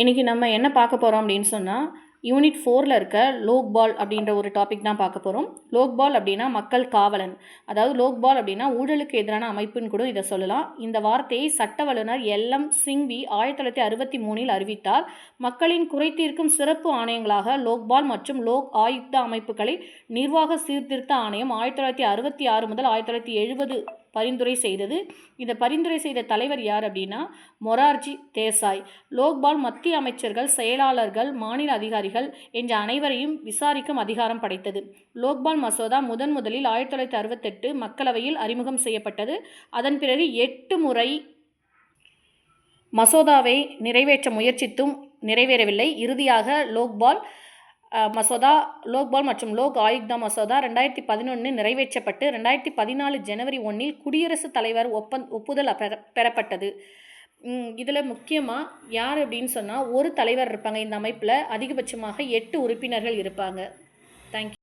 இன்றைக்கி நம்ம என்ன பார்க்க போகிறோம் அப்படின்னு சொன்னால் யூனிட் 4ல் இருக்க லோக்பால் அப்படின்ற ஒரு டாபிக் தான் பார்க்க போகிறோம். லோக்பால் அப்படின்னா மக்கள் காவலன். அதாவது லோக்பால் அப்படின்னா ஊழலுக்கு எதிரான அமைப்புன்னு கூட இதை சொல்லலாம். இந்த வார்த்தையை சட்ட வல்லுநர் எல்.எம். சிங்வி 1963இல் அறிவித்தார். மக்களின் குறை தீர்க்கும் சிறப்பு ஆணையங்களாக லோக்பால் மற்றும் லோக் ஆயுக்தா அமைப்புகளை நிர்வாக சீர்திருத்த ஆணையம் 1966 முதல் 1970 பரிந்துரை செய்தது. இந்த பரிந்துரை செய்த தலைவர் யார் அப்படின்னா மொரார்ஜி தேசாய். லோக்பால் மத்திய அமைச்சர்கள், செயலாளர்கள், மாநில அதிகாரிகள் என்ற அனைவரையும் விசாரிக்கும் அதிகாரம் படைத்தது. லோக்பால் மசோதா முதலில் 1968 மக்களவையில் அறிமுகம் செய்யப்பட்டது. அதன் பிறகு 8 முறை மசோதாவை நிறைவேற்ற முயற்சித்தும் நிறைவேறவில்லை. இறுதியாக லோக்பால் மற்றும் லோக் ஆயுக்தா மசோதா 2011 நிறைவேற்றப்பட்டு 2014 ஜனவரி 1இல் குடியரசுத் தலைவர் ஒப்புதல் பெறப்பட்டது. இதில் முக்கியமாக யார் அப்படின்னு சொன்னால் ஒரு தலைவர் இருப்பாங்க. இந்த அமைப்பில் அதிகபட்சமாக 8 உறுப்பினர்கள் இருப்பாங்க. தேங்க்யூ.